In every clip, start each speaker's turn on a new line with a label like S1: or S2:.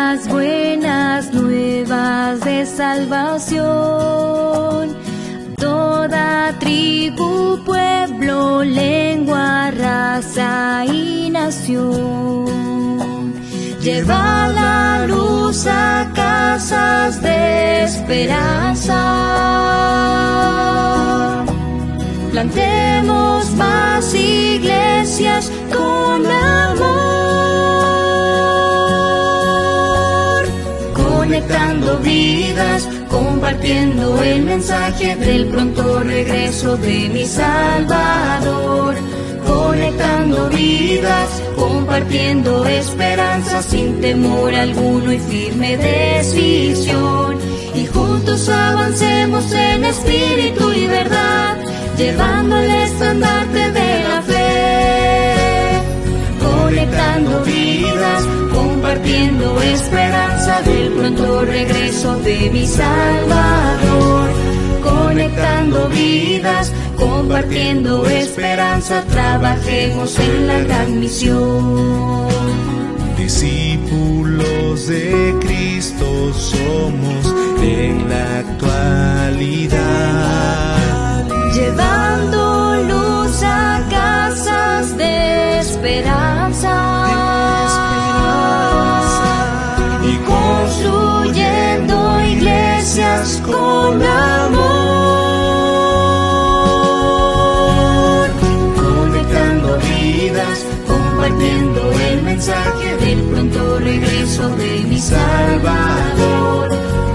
S1: las buenas nuevas de salvación. Toda tribu, pueblo, lengua, raza y nación. Lleva la luz a casas de esperanza. Plantemos más iglesias con amor, conectando vidas, compartiendo el mensaje del pronto regreso de mi Salvador. Conectando vidas, compartiendo esperanza sin temor alguno y firme decisión. Y juntos avancemos en espíritu y verdad, llevando el estandarte de la fe. Conectando vidas, compartiendo esperanza del pronto regreso de mi Salvador. Conectando vidas, compartiendo esperanza, trabajemos en la gran misión.
S2: Discípulos de Cristo somos en la actualidad,
S1: llevando luz a casas de esperanza,
S2: y
S1: construyendo iglesias con amor, conectando vidas, compartiendo el mensaje del pronto regreso de mi Salvador.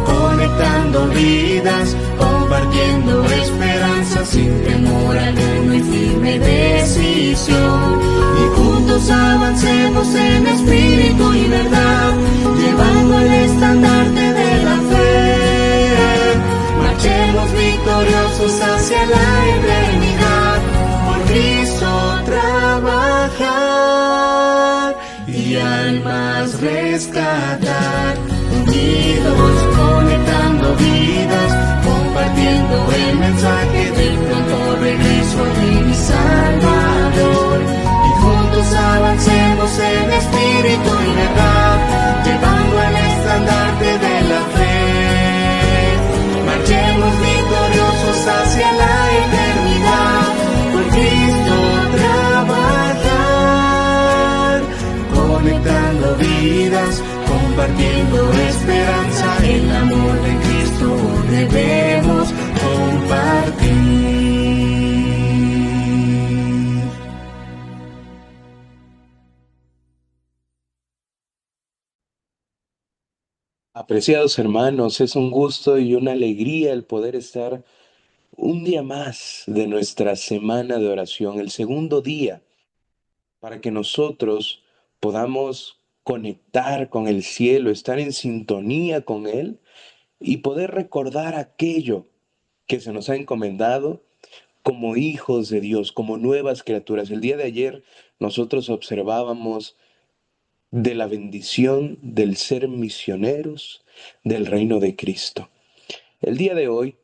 S1: Conectando vidas, compartiendo esperanza sin temor alguno y firme decisión. Y juntos avancemos en espíritu y verdad, llevando el estandarte de la fe. Marchemos victoriosos hacia la eternidad, por Cristo trabajar y almas rescatar. Unidos, conectando vidas, compartiendo el mensaje del pronto regreso de mi Salvador. Y juntos avancemos en espíritu y verdad, llevando el estandarte de la fe. Marchemos victoriosos hacia la eternidad, por Cristo trabajar. Conectando vidas, compartiendo esperanza, el amor de Cristo debemos compartir.
S3: Apreciados hermanos, es un gusto y una alegría el poder estar un día más de nuestra semana de oración, el segundo día, para que nosotros podamos conectar con el cielo, estar en sintonía con Él y poder recordar aquello que se nos ha encomendado como hijos de Dios, como nuevas criaturas. El día de ayer nosotros observábamos de la bendición del ser misioneros del reino de Cristo. El día de hoy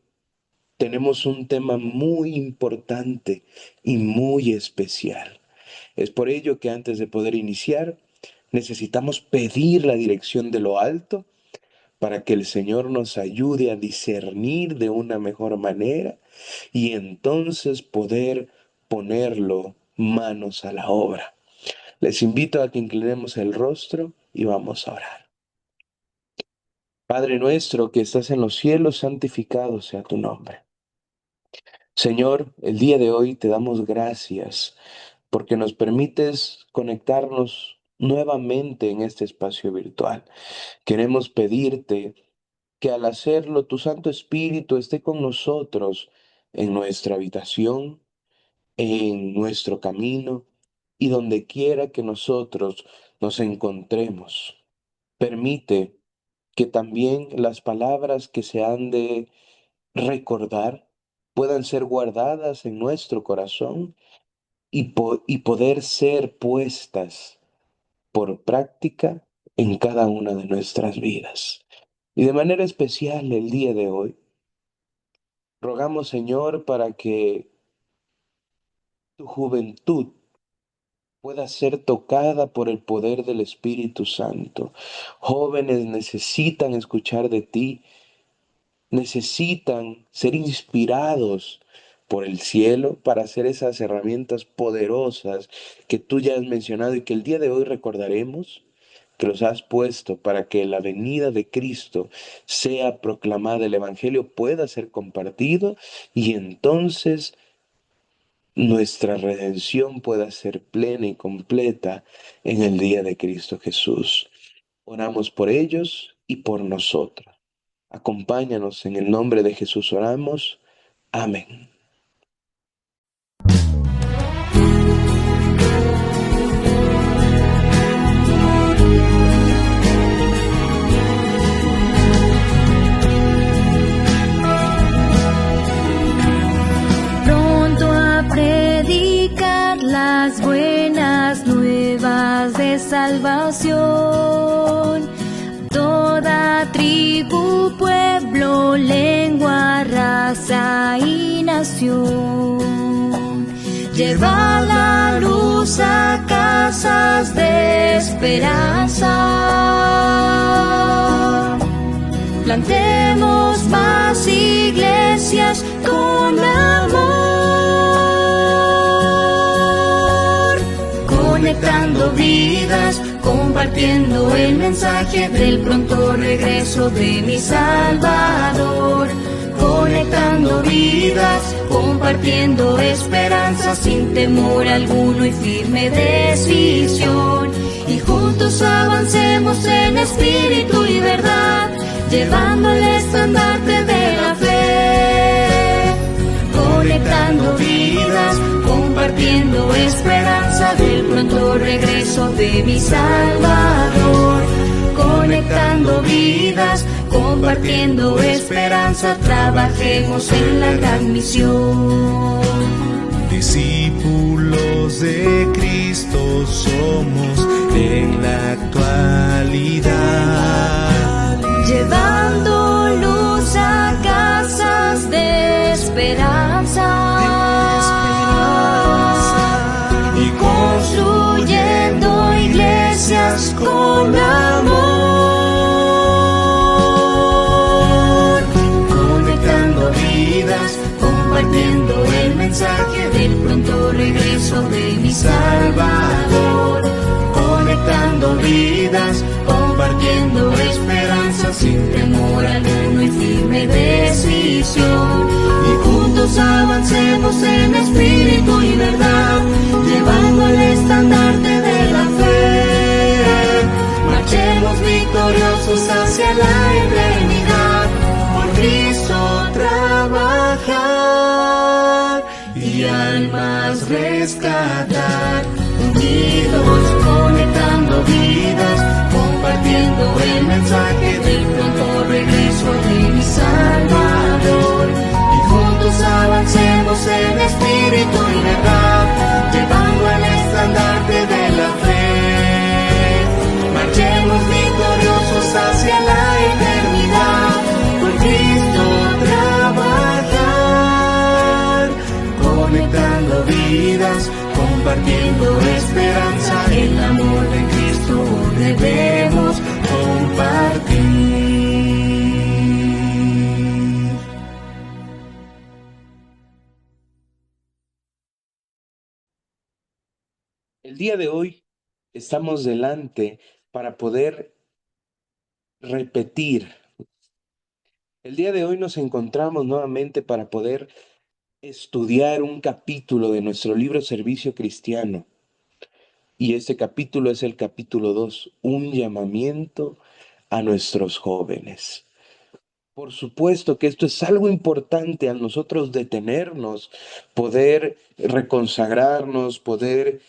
S3: tenemos un tema muy importante y muy especial. Es por ello que antes de poder iniciar, necesitamos pedir la dirección de lo alto para que el Señor nos ayude a discernir de una mejor manera y entonces poder ponerlo manos a la obra. Les invito a que inclinemos el rostro y vamos a orar. Padre nuestro que estás en los cielos, santificado sea tu nombre. Señor, el día de hoy te damos gracias porque nos permites conectarnos nuevamente en este espacio virtual. Queremos pedirte que al hacerlo tu Santo Espíritu esté con nosotros en nuestra habitación, en nuestro camino y donde quiera que nosotros nos encontremos. Permite que también las palabras que se han de recordar puedan ser guardadas en nuestro corazón y poder ser puestas por práctica en cada una de nuestras vidas. Y de manera especial el día de hoy, rogamos, Señor, para que tu juventud pueda ser tocada por el poder del Espíritu Santo. Jóvenes necesitan escuchar de ti, necesitan ser inspirados por el cielo para hacer esas herramientas poderosas que tú ya has mencionado y que el día de hoy recordaremos que los has puesto para que la venida de Cristo sea proclamada, el Evangelio pueda ser compartido y entonces nuestra redención pueda ser plena y completa en el día de Cristo Jesús. Oramos por ellos y por nosotros. Acompáñanos en el nombre de Jesús oramos. Amén.
S4: Pronto a predicar las buenas nuevas de salvación. Toda tribu, pueblo, lengua, raza y nación. Lleva la luz a casas de esperanza. Plantemos más iglesias con amor, conectando vidas, compartiendo el mensaje del pronto regreso de mi Salvador. Conectando vidas, compartiendo esperanza sin temor alguno y firme decisión. Y juntos avancemos en espíritu y verdad, llevando el estandarte de la fe. Conectando vidas, compartiendo esperanza del pronto regreso de mi Salvador. Conectando vidas, compartiendo esperanza, trabajemos en la gran misión.
S2: Discípulos de Cristo somos en la actualidad,
S4: Llevando luz a casas de esperanza,
S2: y
S4: construyendo iglesias con amor,
S1: Conectando vidas, compartiendo el mensaje del pronto regreso de mi Salvador. Conectando vidas, compartiendo esperanza sin temor alguno y firme decisión. Y juntos avancemos en espíritu y verdad, llevando el estandarte de la fe. Marchemos victoriosos hacia la eternidad, por Cristo trabajar y almas rescatar. Unidos, conectando vidas, compartiendo el mensaje del pronto regreso de mi Salvador. Y juntos avancemos en espíritu y verdad, llevando el estandarte de la fe. Marchemos victoriosos hacia la eternidad, por Cristo trabajar. Conectando vidas, compartiendo esperanza, el amor de Cristo debemos compartir.
S3: El día de hoy estamos delante para poder repetir. El día de hoy nos encontramos nuevamente para poder estudiar un capítulo de nuestro libro Servicio Cristiano. Y este capítulo es el capítulo 2, un llamamiento a nuestros jóvenes. Por supuesto que esto es algo importante a nosotros detenernos, poder reconsagrarnos, poder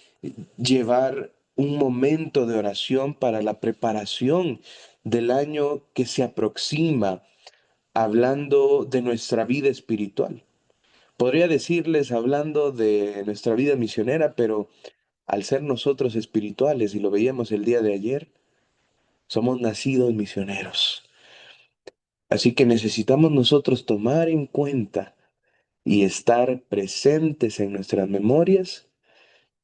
S3: llevar un momento de oración para la preparación del año que se aproxima, hablando de nuestra vida espiritual. Podría decirles hablando de nuestra vida misionera, pero al ser nosotros espirituales, y lo veíamos el día de ayer, somos nacidos misioneros. Así que necesitamos nosotros tomar en cuenta y estar presentes en nuestras memorias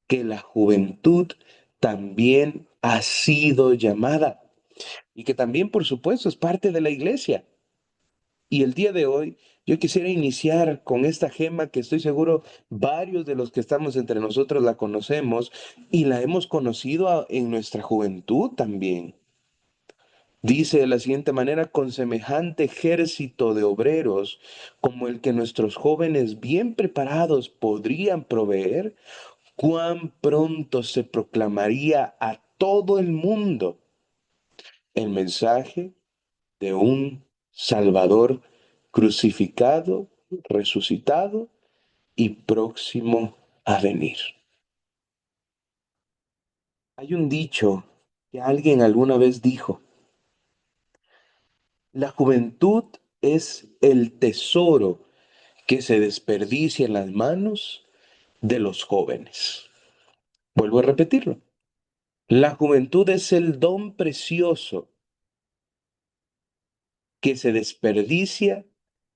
S3: que la juventud también ha sido llamada y que también, por supuesto, es parte de la iglesia. Y el día de hoy yo quisiera iniciar con esta gema que estoy seguro varios de los que estamos entre nosotros la conocemos y la hemos conocido en nuestra juventud también. Dice de la siguiente manera: con semejante ejército de obreros como el que nuestros jóvenes bien preparados podrían proveer, cuán pronto se proclamaría a todo el mundo el mensaje de un Salvador crucificado, resucitado y próximo a venir. Hay un dicho que alguien alguna vez dijo: la juventud es el tesoro que se desperdicia en las manos de los jóvenes. Vuelvo a repetirlo. La juventud es el don precioso que se desperdicia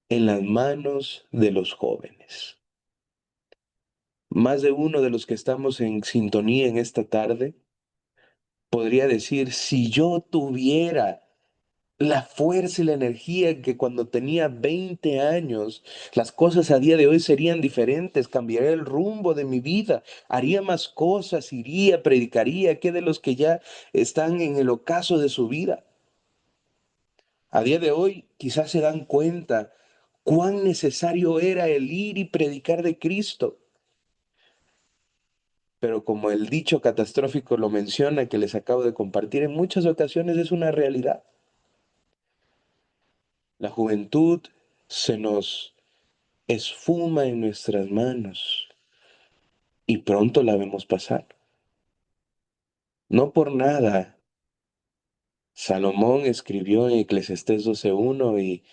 S3: en las manos de los jóvenes. Más de uno de los que estamos en sintonía en esta tarde podría decir: si yo tuviera la fuerza y la energía que cuando tenía 20 años, las cosas a día de hoy serían diferentes, cambiaría el rumbo de mi vida, haría más cosas, iría, predicaría, que de los que ya están en el ocaso de su vida. A día de hoy quizás se dan cuenta cuán necesario era el ir y predicar de Cristo. Pero como el dicho catastrófico lo menciona, que les acabo de compartir, en muchas ocasiones es una realidad. La juventud se nos esfuma en nuestras manos y pronto la vemos pasar. No por nada, Salomón escribió en Eclesiastés 12:1, y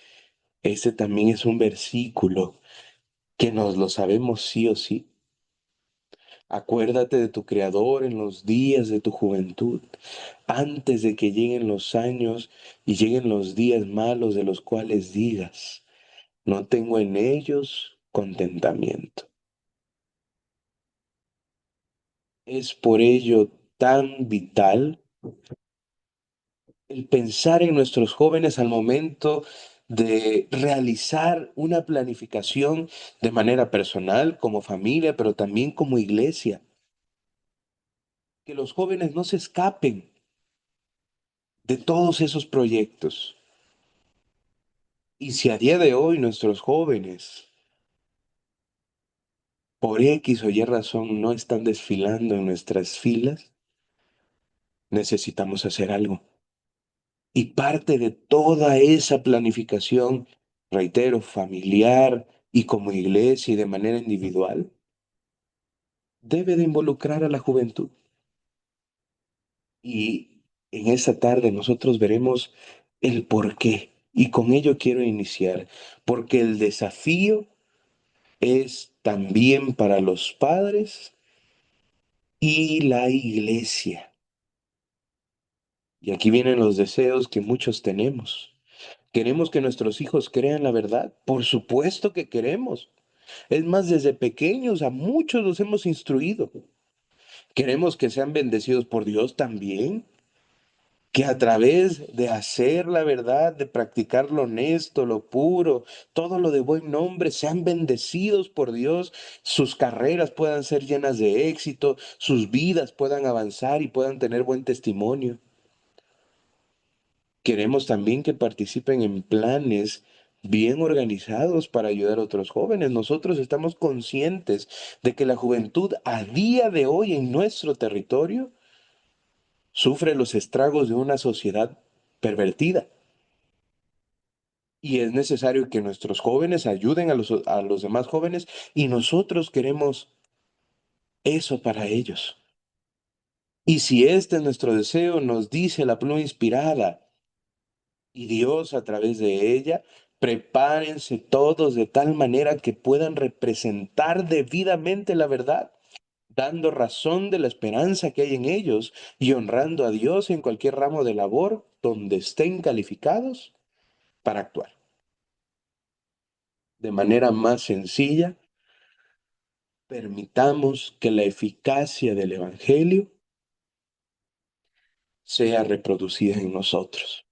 S3: ese también es un versículo que nos lo sabemos sí o sí. Acuérdate de tu Creador en los días de tu juventud, antes de que lleguen los años y lleguen los días malos, de los cuales digas: no tengo en ellos contentamiento. Es por ello tan vital el pensar en nuestros jóvenes al momento de realizar una planificación de manera personal, como familia, pero también como iglesia. Que los jóvenes no se escapen de todos esos proyectos. Y si a día de hoy nuestros jóvenes, por X o Y razón, no están desfilando en nuestras filas, necesitamos hacer algo. Y parte de toda esa planificación, reitero, familiar y como iglesia y de manera individual, debe de involucrar a la juventud. Y en esta tarde nosotros veremos el por qué. Y con ello quiero iniciar, porque el desafío es también para los padres y la iglesia. Y aquí vienen los deseos que muchos tenemos. ¿Queremos que nuestros hijos crean la verdad? Por supuesto que queremos. Es más, desde pequeños a muchos los hemos instruido. ¿Queremos que sean bendecidos por Dios también? Que a través de hacer la verdad, de practicar lo honesto, lo puro, todo lo de buen nombre, sean bendecidos por Dios, sus carreras puedan ser llenas de éxito, sus vidas puedan avanzar y puedan tener buen testimonio. Queremos también que participen en planes bien organizados para ayudar a otros jóvenes. Nosotros estamos conscientes de que la juventud a día de hoy en nuestro territorio sufre los estragos de una sociedad pervertida. Y es necesario que nuestros jóvenes ayuden a los demás jóvenes, y nosotros queremos eso para ellos. Y si este es nuestro deseo, nos dice la pluma inspirada, y Dios a través de ella: prepárense todos de tal manera que puedan representar debidamente la verdad, dando razón de la esperanza que hay en ellos y honrando a Dios en cualquier ramo de labor donde estén calificados para actuar. De manera más sencilla, permitamos que la eficacia del Evangelio sea reproducida en nosotros.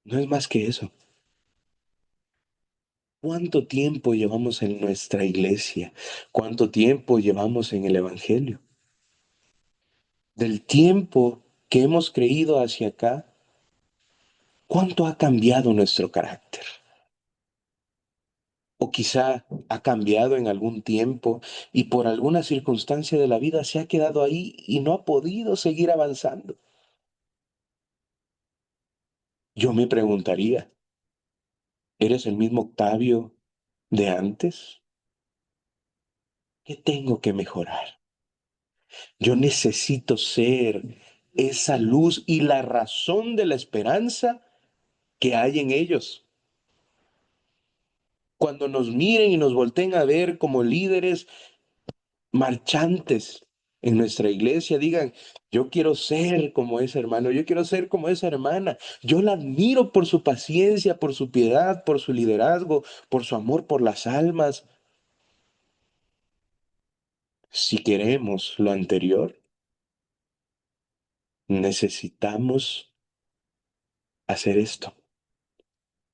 S3: No es más que eso. ¿Cuánto tiempo llevamos en nuestra iglesia? ¿Cuánto tiempo llevamos en el Evangelio? Del tiempo que hemos creído hacia acá, ¿cuánto ha cambiado nuestro carácter? O quizá ha cambiado en algún tiempo y por alguna circunstancia de la vida se ha quedado ahí y no ha podido seguir avanzando. Yo me preguntaría, ¿eres el mismo Octavio de antes? ¿Qué tengo que mejorar? Yo necesito ser esa luz y la razón de la esperanza que hay en ellos. Cuando nos miren y nos volteen a ver como líderes marchantes en nuestra iglesia, digan, yo quiero ser como ese hermano, yo quiero ser como esa hermana. Yo la admiro por su paciencia, por su piedad, por su liderazgo, por su amor por las almas. Si queremos lo anterior, necesitamos hacer esto,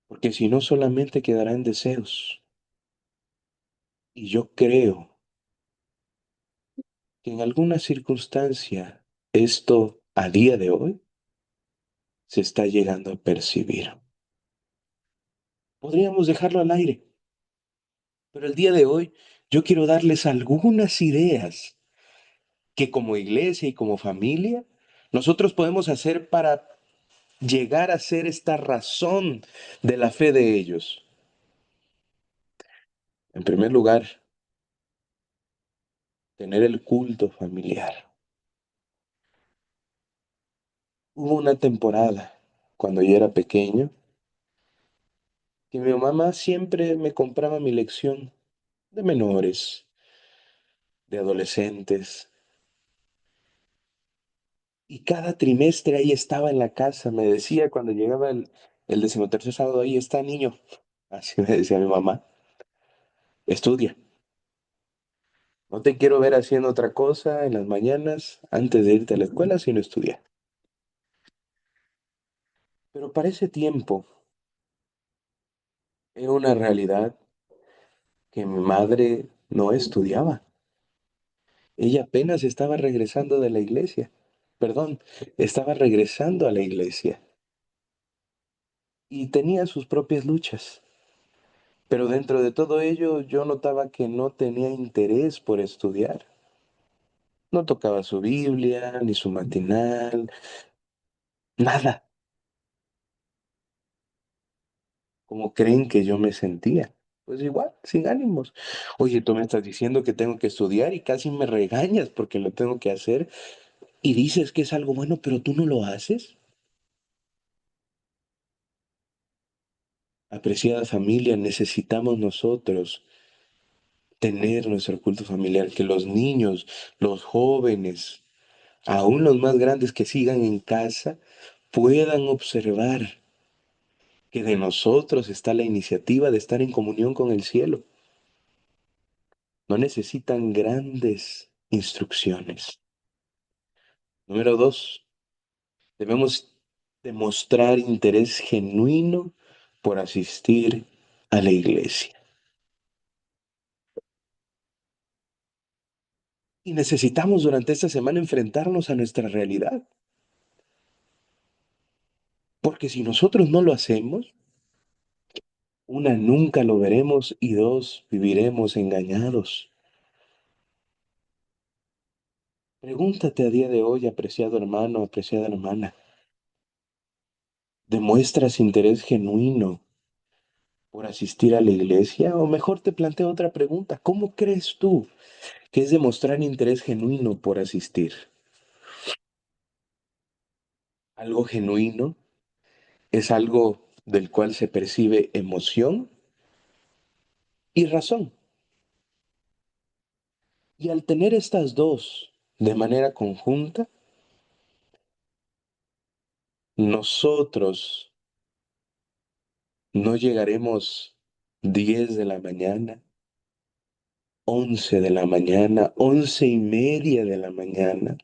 S3: porque si no solamente quedará en deseos. Y yo creo que en alguna circunstancia esto a día de hoy se está llegando a percibir. Podríamos dejarlo al aire, pero el día de hoy yo quiero darles algunas ideas que como iglesia y como familia nosotros podemos hacer para llegar a ser esta razón de la fe de ellos. En primer lugar, tener el culto familiar. Hubo una temporada cuando yo era pequeño que mi mamá siempre me compraba mi lección de menores, de adolescentes, y cada trimestre ahí estaba en la casa, me decía cuando llegaba el decimotercer sábado, ahí está niño, así me decía mi mamá, estudia, no te quiero ver haciendo otra cosa en las mañanas antes de irte a la escuela, sino estudiar. Pero para ese tiempo era una realidad que mi madre no estudiaba. Ella apenas estaba regresando de la iglesia. Perdón, estaba regresando a la iglesia y tenía sus propias luchas. Pero dentro de todo ello yo notaba que no tenía interés por estudiar. No tocaba su Biblia, ni su matinal, nada. Como creen que yo me sentía. Pues igual, sin ánimos. Oye, tú me estás diciendo que tengo que estudiar y casi me regañas porque lo tengo que hacer y dices que es algo bueno, pero tú no lo haces. Apreciada familia, necesitamos nosotros tener nuestro culto familiar, que los niños, los jóvenes, aún los más grandes que sigan en casa, puedan observar que de nosotros está la iniciativa de estar en comunión con el cielo. No necesitan grandes instrucciones. Número dos, debemos demostrar interés genuino por asistir a la iglesia. Y necesitamos durante esta semana enfrentarnos a nuestra realidad. Porque si nosotros no lo hacemos, una, nunca lo veremos y dos, viviremos engañados. Pregúntate a día de hoy, apreciado hermano, apreciada hermana, ¿demuestras interés genuino por asistir a la iglesia? O mejor te planteo otra pregunta, ¿cómo crees tú que es demostrar interés genuino por asistir? Algo genuino es algo del cual se percibe emoción y razón. Y al tener estas dos de manera conjunta, nosotros no llegaremos 10 de la mañana, 11 de la mañana, 11:30 de la mañana,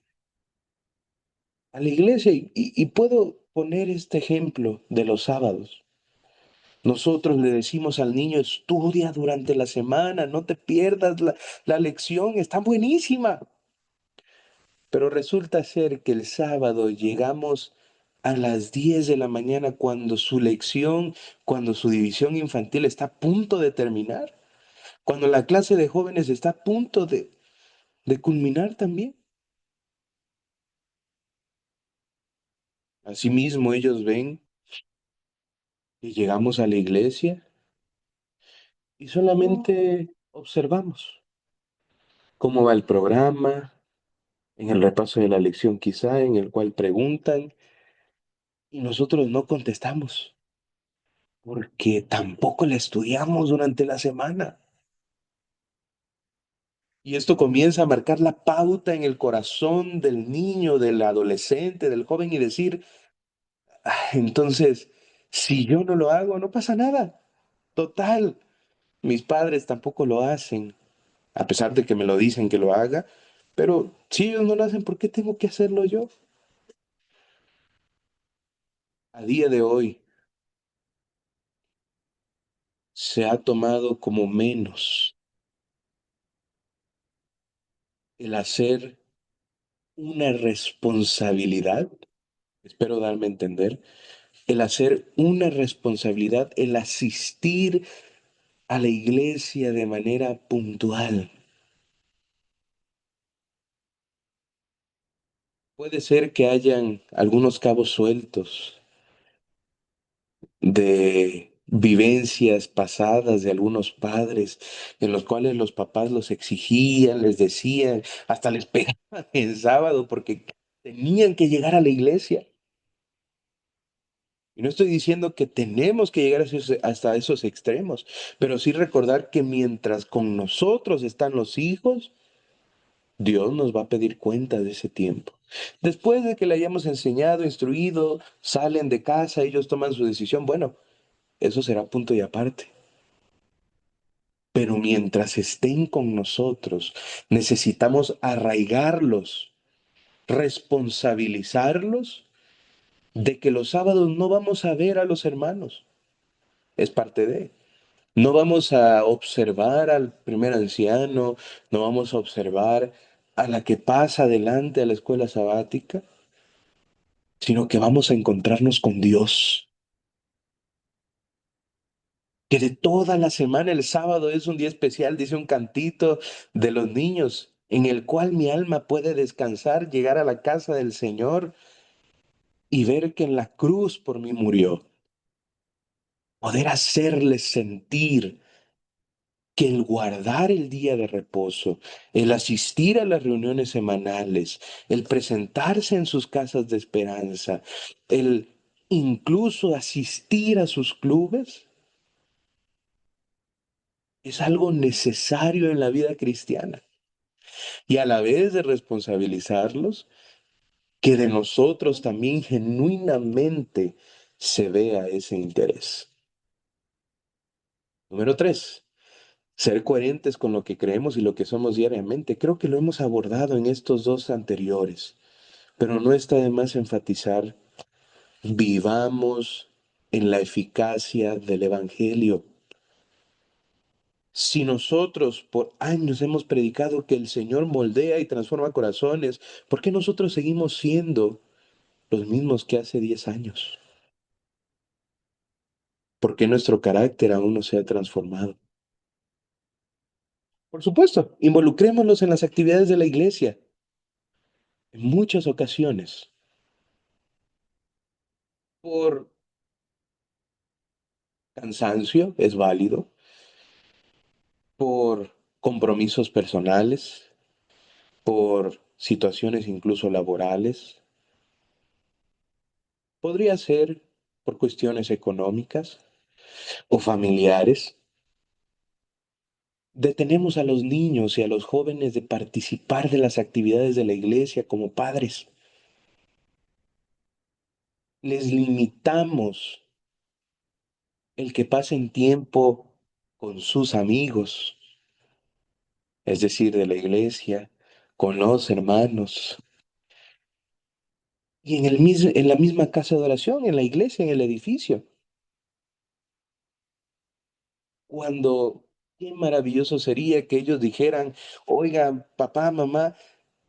S3: a la iglesia. Y puedo poner este ejemplo de los sábados. Nosotros le decimos al niño, estudia durante la semana, no te pierdas la lección, está buenísima. Pero resulta ser que el sábado llegamos a las 10 de la mañana cuando su lección, cuando su división infantil está a punto de terminar, cuando la clase de jóvenes está a punto de culminar también. Asimismo, ellos ven que llegamos a la iglesia y solamente observamos cómo va el programa, en el repaso de la lección quizá, en el cual preguntan y nosotros no contestamos porque tampoco la estudiamos durante la semana. Y esto comienza a marcar la pauta en el corazón del niño, del adolescente, del joven y decir, "Ah, entonces, si yo no lo hago, no pasa nada. Total, mis padres tampoco lo hacen, a pesar de que me lo dicen que lo haga, pero si ellos no lo hacen, ¿por qué tengo que hacerlo yo?" A día de hoy se ha tomado como menos el hacer una responsabilidad, espero darme a entender, el hacer una responsabilidad, el asistir a la iglesia de manera puntual. Puede ser que hayan algunos cabos sueltos de vivencias pasadas de algunos padres en los cuales los papás los exigían, les decían, hasta les pegaban el sábado porque tenían que llegar a la iglesia. Y no estoy diciendo que tenemos que llegar hasta esos extremos, pero sí recordar que mientras con nosotros están los hijos, Dios nos va a pedir cuenta de ese tiempo. Después de que le hayamos enseñado, instruido, salen de casa, ellos toman su decisión, bueno, eso será punto y aparte. Pero mientras estén con nosotros, necesitamos arraigarlos, responsabilizarlos de que los sábados no vamos a ver a los hermanos. Es parte de. No vamos a observar al primer anciano, no vamos a observar a la que pasa adelante a la escuela sabática, sino que vamos a encontrarnos con Dios. Que de toda la semana el sábado es un día especial, dice un cantito de los niños, en el cual mi alma puede descansar, llegar a la casa del Señor y ver que en la cruz por mí murió. Poder hacerles sentir que el guardar el día de reposo, el asistir a las reuniones semanales, el presentarse en sus casas de esperanza, el incluso asistir a sus clubes, es algo necesario en la vida cristiana. Y a la vez de responsabilizarlos, que de nosotros también genuinamente se vea ese interés. Número 3, ser coherentes con lo que creemos y lo que somos diariamente. Creo que lo hemos abordado en estos dos anteriores, pero no está de más enfatizar, vivamos en la eficacia del Evangelio. Si nosotros por años hemos predicado que el Señor moldea y transforma corazones, ¿por qué nosotros seguimos siendo los mismos que hace 10 años? ¿Por qué nuestro carácter aún no se ha transformado? Por supuesto, involucrémonos en las actividades de la iglesia. En muchas ocasiones, por cansancio, es válido, por compromisos personales, por situaciones incluso laborales, podría ser por cuestiones económicas o familiares. Detenemos a los niños y a los jóvenes de participar de las actividades de la iglesia como padres. Les limitamos el que pasen tiempo con sus amigos. es decir, de la iglesia, con los hermanos, y en la misma casa de oración, en la iglesia, en el edificio. Cuando qué maravilloso sería que ellos dijeran, oigan, papá, mamá,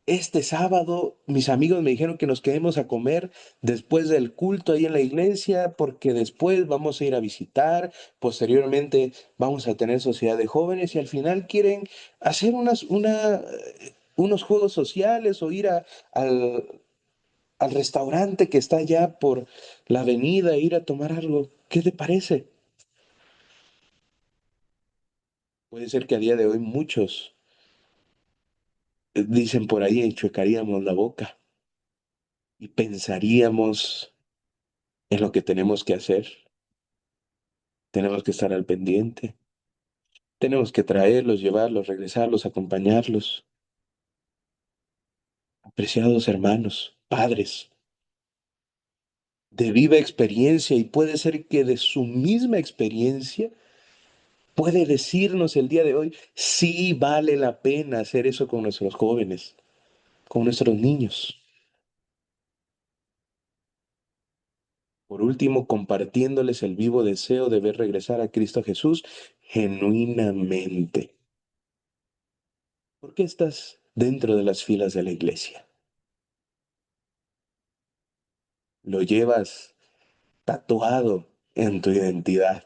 S3: este sábado mis amigos me dijeron que nos quedemos a comer después del culto ahí en la iglesia, porque después vamos a ir a visitar, posteriormente vamos a tener sociedad de jóvenes y al final quieren hacer unos juegos sociales o ir al restaurante que está allá por la avenida, ir a tomar algo. ¿Qué te parece? Puede ser que a día de hoy muchos dicen por ahí, enchuecaríamos la boca y pensaríamos en lo que tenemos que hacer. Tenemos que estar al pendiente. Tenemos que traerlos, llevarlos, regresarlos, acompañarlos. Apreciados hermanos, padres, de viva experiencia, y puede ser que de su misma experiencia puede decirnos el día de hoy, sí vale la pena hacer eso con nuestros jóvenes, con nuestros niños. Por último, compartiéndoles el vivo deseo de ver regresar a Cristo Jesús genuinamente. ¿Por qué estás dentro de las filas de la iglesia? Lo llevas tatuado en tu identidad.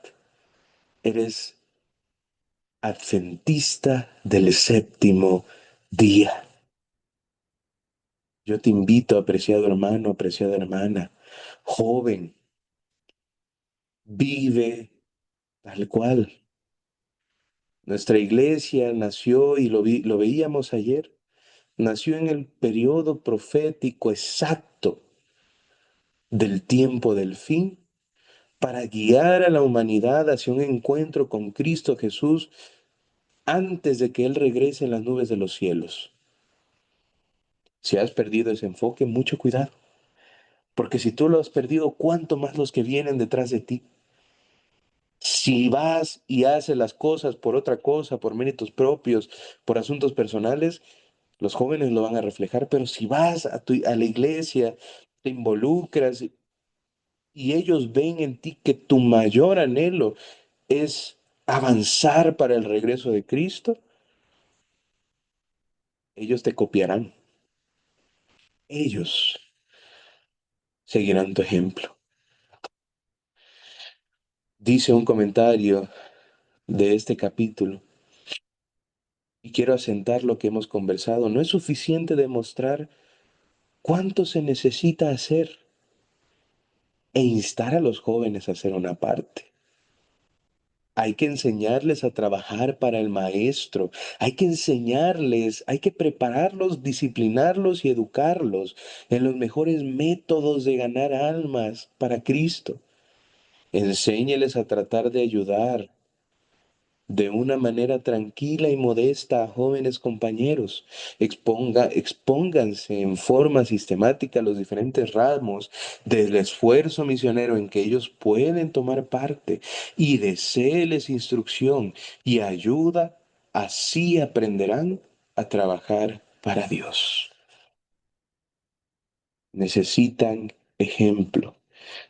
S3: Eres adventista del séptimo día. Yo te invito, apreciado hermano, apreciada hermana, joven, vive tal cual. Nuestra iglesia nació, y lo veíamos ayer, nació en el periodo profético exacto del tiempo del fin para guiar a la humanidad hacia un encuentro con Cristo Jesús antes de que Él regrese en las nubes de los cielos. Si has perdido ese enfoque, mucho cuidado, porque si tú lo has perdido, ¿cuánto más los que vienen detrás de ti? Si vas y haces las cosas por otra cosa, por méritos propios, por asuntos personales, los jóvenes lo van a reflejar, pero si vas a la iglesia, te involucras y ellos ven en ti que tu mayor anhelo es avanzar para el regreso de Cristo, ellos te copiarán. Ellos seguirán tu ejemplo. Dice un comentario de este capítulo, y quiero asentar lo que hemos conversado, no es suficiente demostrar cuánto se necesita hacer e instar a los jóvenes a hacer una parte. Hay que enseñarles a trabajar para el maestro, hay que enseñarles, hay que prepararlos, disciplinarlos y educarlos en los mejores métodos de ganar almas para Cristo. Enséñeles a tratar de ayudar de una manera tranquila y modesta a jóvenes compañeros. Expónganse en forma sistemática a los diferentes ramos del esfuerzo misionero en que ellos pueden tomar parte y deséles instrucción y ayuda, así aprenderán a trabajar para Dios. Necesitan ejemplo,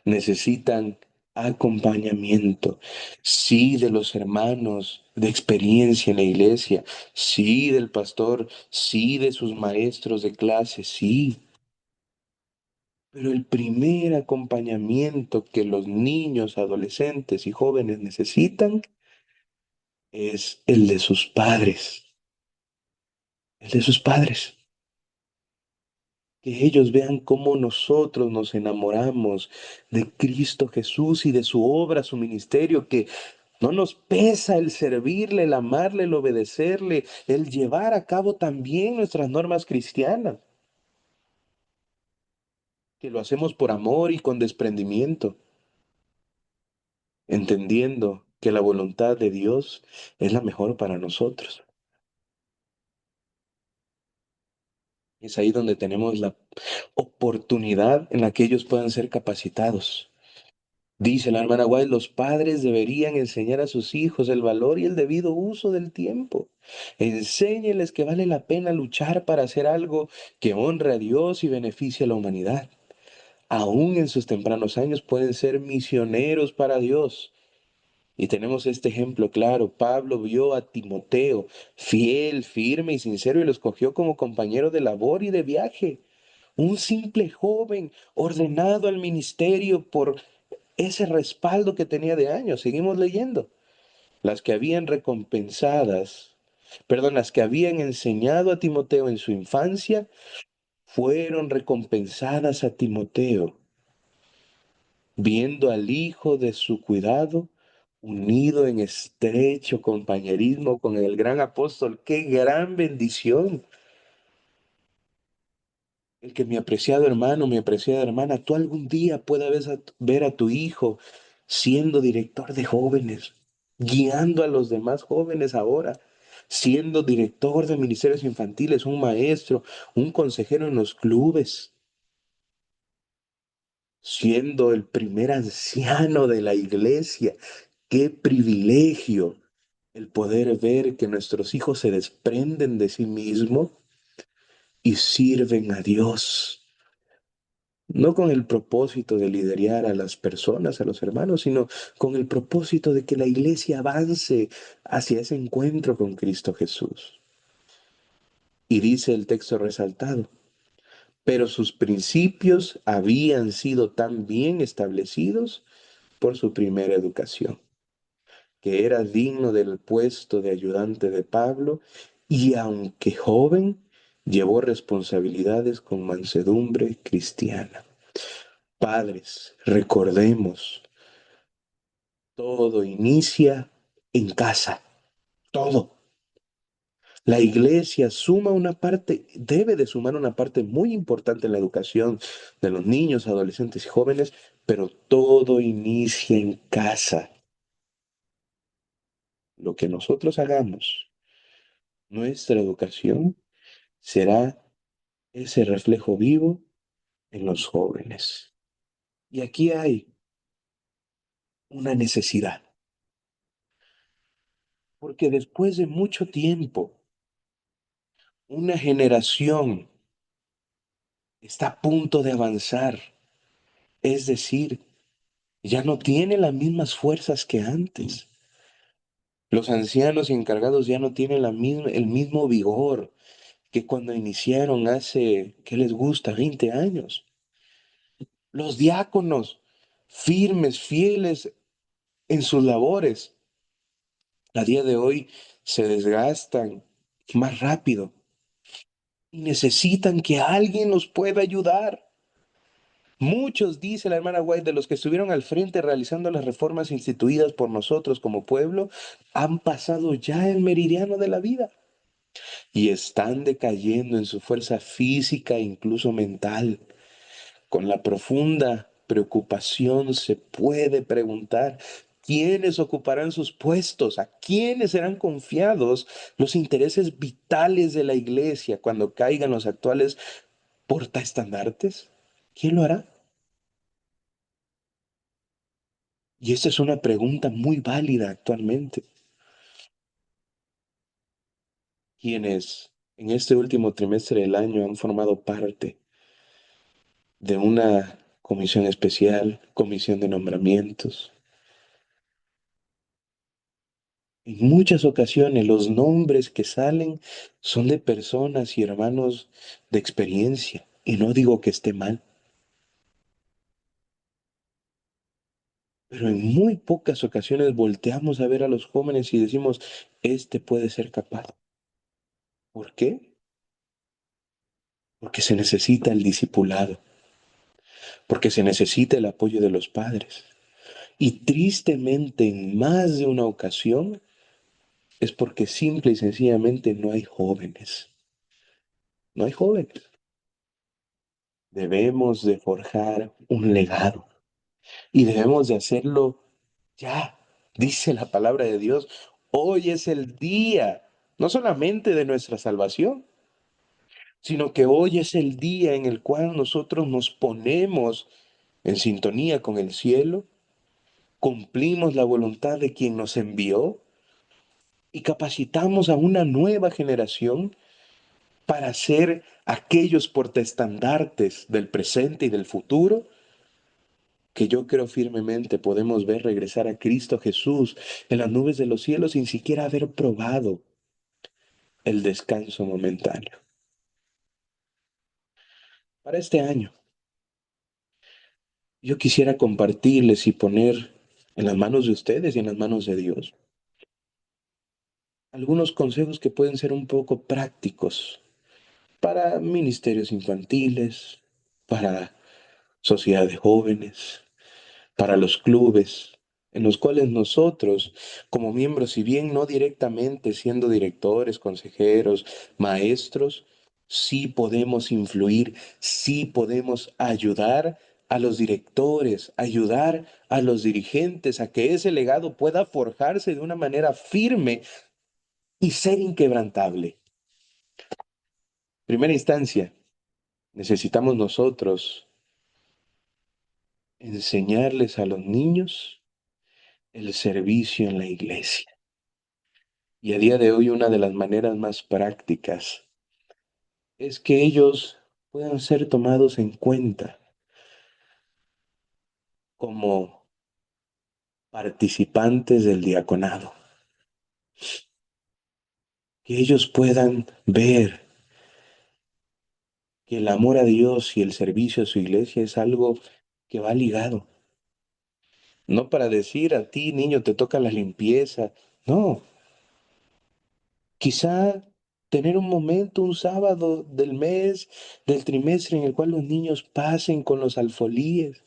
S3: necesitan acompañamiento, sí de los hermanos de experiencia en la iglesia, sí del pastor, sí de sus maestros de clase, sí. Pero el primer acompañamiento que los niños, adolescentes y jóvenes necesitan es el de sus padres, el de sus padres. Que ellos vean cómo nosotros nos enamoramos de Cristo Jesús y de su obra, su ministerio, que no nos pesa el servirle, el amarle, el obedecerle, el llevar a cabo también nuestras normas cristianas, que lo hacemos por amor y con desprendimiento, entendiendo que la voluntad de Dios es la mejor para nosotros. Es ahí donde tenemos la oportunidad en la que ellos puedan ser capacitados. Dice la hermana White, los padres deberían enseñar a sus hijos el valor y el debido uso del tiempo. Enséñeles que vale la pena luchar para hacer algo que honre a Dios y beneficie a la humanidad. Aún en sus tempranos años pueden ser misioneros para Dios. Y tenemos este ejemplo claro. Pablo vio a Timoteo fiel, firme y sincero y lo escogió como compañero de labor y de viaje. Un simple joven ordenado al ministerio por ese respaldo que tenía de años. Seguimos leyendo. Las que habían recompensadas, perdón, las que habían enseñado a Timoteo en su infancia, fueron recompensadas a Timoteo, viendo al hijo de su cuidado unido en estrecho compañerismo con el gran apóstol. ¡Qué gran bendición! El que mi apreciado hermano, mi apreciada hermana, tú algún día puedas ver a tu hijo siendo director de jóvenes, guiando a los demás jóvenes ahora, siendo director de ministerios infantiles, un maestro, un consejero en los clubes, siendo el primer anciano de la iglesia. Qué privilegio el poder ver que nuestros hijos se desprenden de sí mismos y sirven a Dios. No con el propósito de liderar a las personas, a los hermanos, sino con el propósito de que la iglesia avance hacia ese encuentro con Cristo Jesús. Y dice el texto resaltado, pero sus principios habían sido tan bien establecidos por su primera educación, que era digno del puesto de ayudante de Pablo, y aunque joven, llevó responsabilidades con mansedumbre cristiana. Padres, recordemos, todo inicia en casa, todo. La iglesia suma una parte, debe de sumar una parte muy importante en la educación de los niños, adolescentes y jóvenes, pero todo inicia en casa. Lo que nosotros hagamos, nuestra educación, será ese reflejo vivo en los jóvenes. Y aquí hay una necesidad, porque después de mucho tiempo, una generación está a punto de avanzar, es decir, ya no tiene las mismas fuerzas que antes. Los ancianos y encargados ya no tienen el mismo vigor que cuando iniciaron hace, ¿qué les gusta? 20 años. Los diáconos, firmes, fieles en sus labores, a día de hoy se desgastan más rápido y necesitan que alguien los pueda ayudar. Muchos, dice la hermana White, de los que estuvieron al frente realizando las reformas instituidas por nosotros como pueblo, han pasado ya el meridiano de la vida y están decayendo en su fuerza física e incluso mental. Con la profunda preocupación se puede preguntar, ¿quiénes ocuparán sus puestos? ¿A quiénes serán confiados los intereses vitales de la iglesia cuando caigan los actuales portaestandartes? ¿Quién lo hará? Y esta es una pregunta muy válida actualmente. Quienes en este último trimestre del año han formado parte de una comisión especial, comisión de nombramientos. En muchas ocasiones los nombres que salen son de personas y hermanos de experiencia, y no digo que esté mal, pero en muy pocas ocasiones volteamos a ver a los jóvenes y decimos, este puede ser capaz. ¿Por qué? Porque se necesita el discipulado, porque se necesita el apoyo de los padres. Y tristemente en más de una ocasión es porque simple y sencillamente no hay jóvenes. No hay jóvenes. Debemos de forjar un legado y debemos de hacerlo ya. Dice la palabra de Dios, hoy es el día, no solamente de nuestra salvación, sino que hoy es el día en el cual nosotros nos ponemos en sintonía con el cielo cumplimos la voluntad de quien nos envió y capacitamos a una nueva generación para ser aquellos portaestandartes del presente y del futuro que yo creo firmemente podemos ver regresar a Cristo Jesús en las nubes de los cielos sin siquiera haber probado el descanso momentáneo. Para este año, yo quisiera compartirles y poner en las manos de ustedes y en las manos de Dios algunos consejos que pueden ser un poco prácticos para ministerios infantiles, para sociedad de jóvenes, para los clubes, en los cuales nosotros, como miembros, si bien no directamente siendo directores, consejeros, maestros, sí podemos influir, sí podemos ayudar a los directores, ayudar a los dirigentes a que ese legado pueda forjarse de una manera firme y ser inquebrantable. Primera instancia, necesitamos nosotros enseñarles a los niños el servicio en la iglesia. Y a día de hoy una de las maneras más prácticas es que ellos puedan ser tomados en cuenta como participantes del diaconado. Que ellos puedan ver que el amor a Dios y el servicio a su iglesia es algo que va ligado. No para decir a ti, niño, te toca la limpieza. No, quizá tener un momento, un sábado del mes, del trimestre en el cual los niños pasen con los alfolíes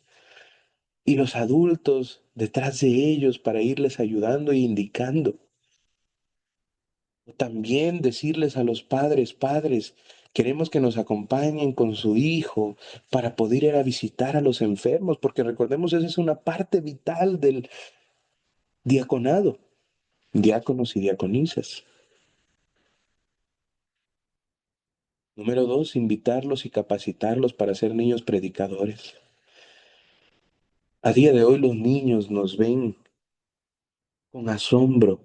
S3: y los adultos detrás de ellos para irles ayudando e indicando. O también decirles a los padres, padres, queremos que nos acompañen con su hijo para poder ir a visitar a los enfermos, porque recordemos, esa es una parte vital del diaconado, diáconos y diaconisas. Número dos, invitarlos y capacitarlos para ser niños predicadores. A día de hoy los niños nos ven con asombro,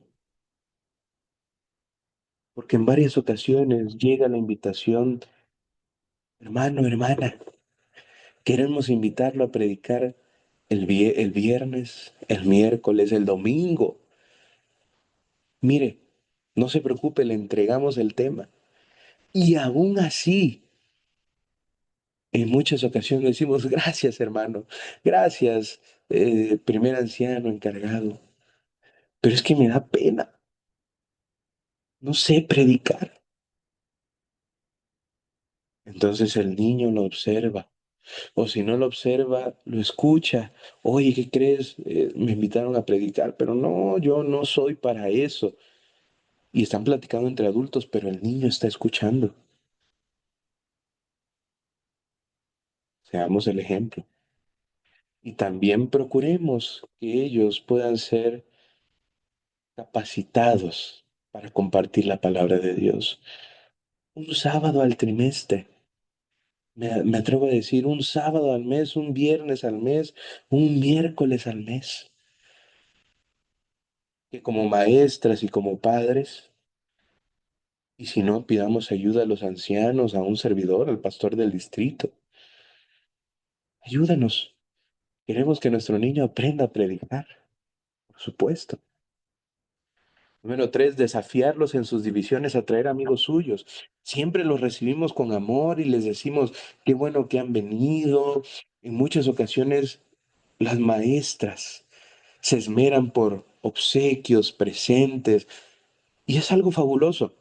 S3: porque en varias ocasiones llega la invitación, hermano, hermana, queremos invitarlo a predicar el viernes, el miércoles, el domingo. Mire, no se preocupe, le entregamos el tema. Y aún así, en muchas ocasiones decimos, gracias, hermano, gracias, primer anciano encargado. Pero es que me da pena, no sé predicar. Entonces el niño lo observa, o si no lo observa, lo escucha. Oye, ¿qué crees? Me invitaron a predicar, pero no, yo no soy para eso. Y están platicando entre adultos, pero el niño está escuchando. Seamos el ejemplo. Y también procuremos que ellos puedan ser capacitados para compartir la palabra de Dios. Un sábado al trimestre. Me atrevo a decir un sábado al mes, un viernes al mes, un miércoles al mes. Que como maestras y como padres, y si no, pidamos ayuda a los ancianos, a un servidor, al pastor del distrito. Ayúdanos. Queremos que nuestro niño aprenda a predicar, por supuesto. Número tres, desafiarlos en sus divisiones a traer amigos suyos. Siempre los recibimos con amor y les decimos qué bueno que han venido. En muchas ocasiones las maestras se esmeran por obsequios, presentes, y es algo fabuloso.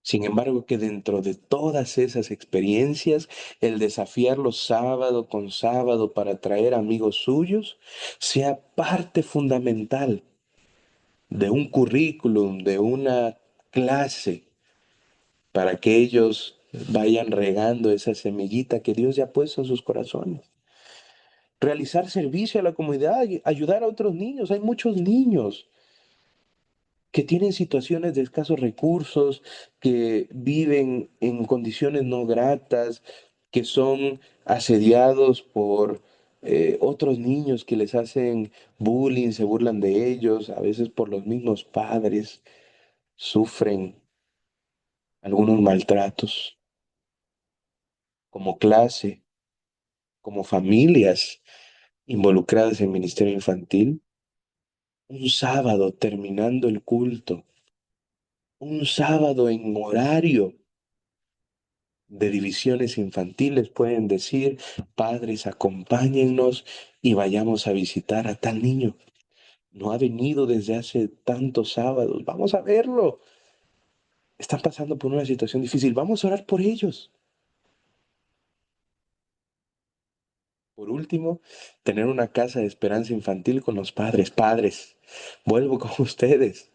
S3: Sin embargo, que dentro de todas esas experiencias, el desafiarlos sábado con sábado para traer amigos suyos sea parte fundamental de un currículum, de una clase, para que ellos vayan regando esa semillita que Dios ya ha puesto en sus corazones. Realizar servicio a la comunidad, ayudar a otros niños. Hay muchos niños que tienen situaciones de escasos recursos, que viven en condiciones no gratas, que son asediados por otros niños que les hacen bullying, se burlan de ellos, a veces por los mismos padres, sufren algunos maltratos como clase, como familias involucradas en ministerio infantil. Un sábado terminando el culto, un sábado en horario de divisiones infantiles pueden decir, padres, acompáñennos y vayamos a visitar a tal niño. No ha venido desde hace tantos sábados. Vamos a verlo. Están pasando por una situación difícil. Vamos a orar por ellos. Por último, tener una casa de esperanza infantil con los padres. Padres, vuelvo con ustedes.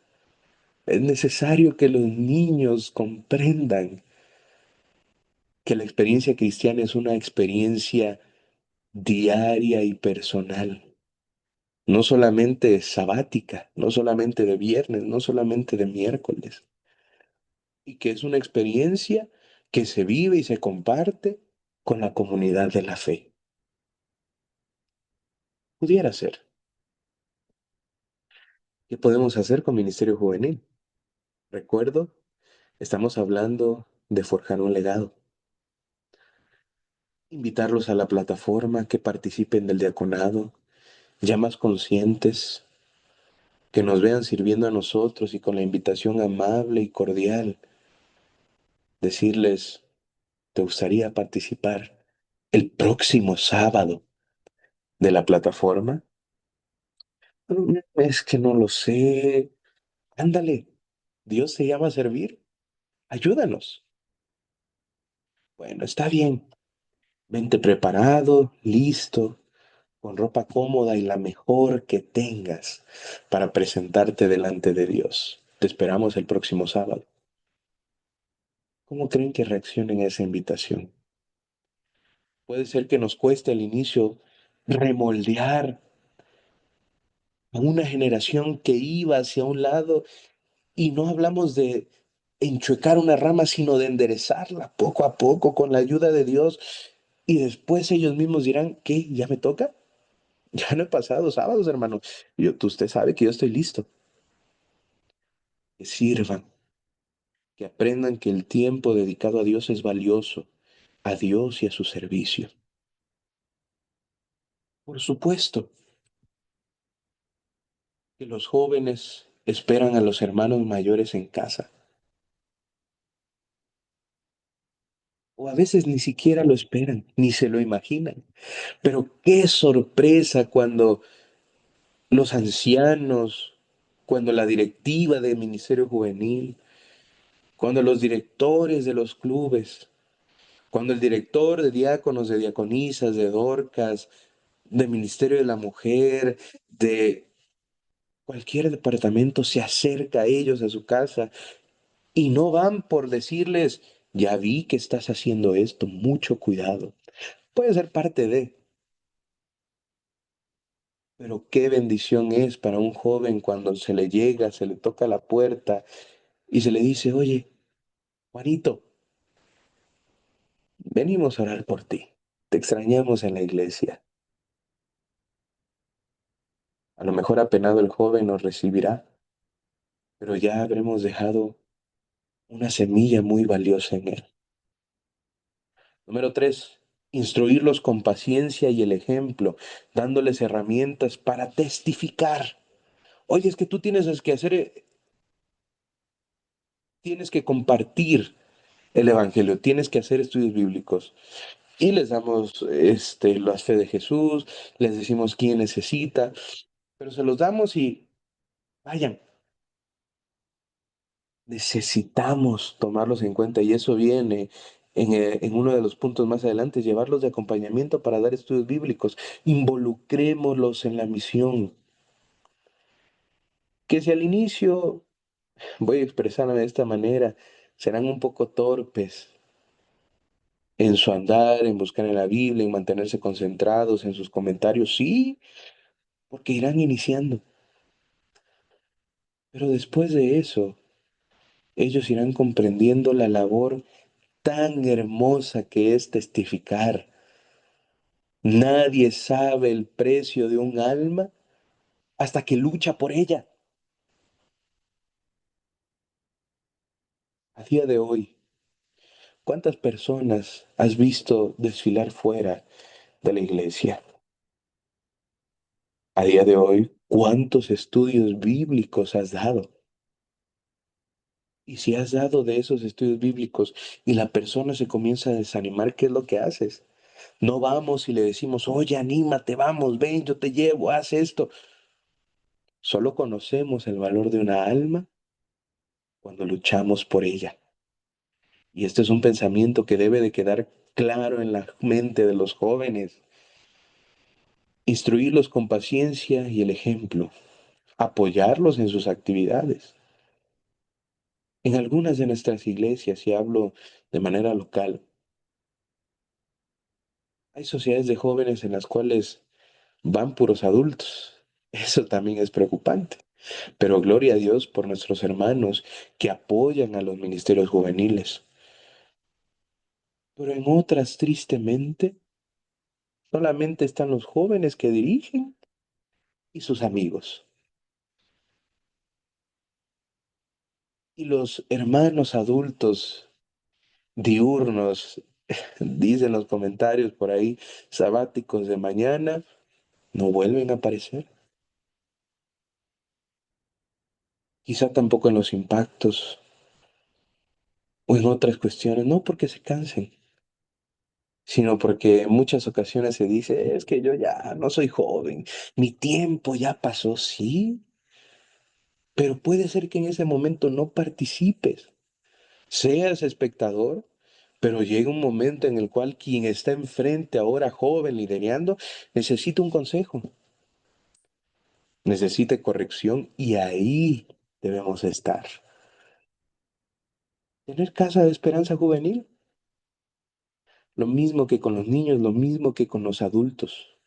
S3: Es necesario que los niños comprendan que la experiencia cristiana es una experiencia diaria y personal. No solamente sabática, no solamente de viernes, no solamente de miércoles. Y que es una experiencia que se vive y se comparte con la comunidad de la fe. Pudiera ser. ¿Qué podemos hacer con Ministerio Juvenil? Recuerdo, estamos hablando de forjar un legado. Invitarlos a la plataforma, que participen del diaconado, ya más conscientes, que nos vean sirviendo a nosotros y con la invitación amable y cordial, decirles, ¿te gustaría participar el próximo sábado de la plataforma? Es que no lo sé. Ándale, Dios se llama a servir. Ayúdanos. Bueno, está bien. Vente preparado, listo, con ropa cómoda y la mejor que tengas para presentarte delante de Dios. Te esperamos el próximo sábado. ¿Cómo creen que reaccionen a esa invitación? Puede ser que nos cueste al inicio remoldear a una generación que iba hacia un lado y no hablamos de enchuecar una rama, sino de enderezarla poco a poco con la ayuda de Dios. Y después ellos mismos dirán, ¿qué? ¿Ya me toca? Ya no he pasado sábados, hermano. Usted sabe que yo estoy listo. Que sirvan, que aprendan que el tiempo dedicado a Dios es valioso, a Dios y a su servicio. Por supuesto que los jóvenes esperan a los hermanos mayores en casa, o a veces ni siquiera lo esperan, ni se lo imaginan. Pero qué sorpresa cuando los ancianos, cuando la directiva del Ministerio Juvenil, cuando los directores de los clubes, cuando el director de diáconos, de diaconisas, de Dorcas, del Ministerio de la Mujer, de cualquier departamento se acerca a ellos, a su casa, y no van por decirles, ya vi que estás haciendo esto, mucho cuidado. Puede ser parte de, pero qué bendición es para un joven cuando se le llega, se le toca la puerta y se le dice, oye, Juanito, venimos a orar por ti. Te extrañamos en la iglesia. A lo mejor apenado el joven nos recibirá, pero ya habremos dejado una semilla muy valiosa en él. Número 3, instruirlos con paciencia y el ejemplo, dándoles herramientas para testificar. Oye, es que tú tienes que hacer, tienes que compartir el evangelio, tienes que hacer estudios bíblicos. Y les damos la fe de Jesús, les decimos quién necesita, pero se los damos y vayan. Necesitamos tomarlos en cuenta y eso viene en uno de los puntos más adelante, llevarlos de acompañamiento para dar estudios bíblicos. Involucrémoslos en la misión. Que si al inicio, voy a expresarme de esta manera, serán un poco torpes en su andar, en buscar en la Biblia, en mantenerse concentrados en sus comentarios, sí, porque irán iniciando. Pero después de eso, ellos irán comprendiendo la labor tan hermosa que es testificar. Nadie sabe el precio de un alma hasta que lucha por ella. A día de hoy, ¿cuántas personas has visto desfilar fuera de la iglesia? A día de hoy, ¿cuántos estudios bíblicos has dado? Y si has dado de esos estudios bíblicos y la persona se comienza a desanimar, ¿qué es lo que haces? No vamos y le decimos, oye, anímate, vamos, ven, yo te llevo, haz esto. Solo conocemos el valor de una alma cuando luchamos por ella. Y este es un pensamiento que debe de quedar claro en la mente de los jóvenes. Instruirlos con paciencia y el ejemplo. Apoyarlos en sus actividades. En algunas de nuestras iglesias, y hablo de manera local, hay sociedades de jóvenes en las cuales van puros adultos. Eso también es preocupante. Pero gloria a Dios por nuestros hermanos que apoyan a los ministerios juveniles. Pero en otras, tristemente, solamente están los jóvenes que dirigen y sus amigos. Y los hermanos adultos diurnos, dicen los comentarios por ahí, sabáticos de mañana, no vuelven a aparecer. Quizá tampoco en los impactos o en otras cuestiones, no porque se cansen, sino porque en muchas ocasiones se dice, es que yo ya no soy joven, mi tiempo ya pasó, sí, pero puede ser que en ese momento no participes, seas espectador, pero llega un momento en el cual quien está enfrente ahora, joven, liderando, necesita un consejo, necesita corrección y ahí debemos estar. Tener casa de esperanza juvenil, lo mismo que con los niños, lo mismo que con los adultos.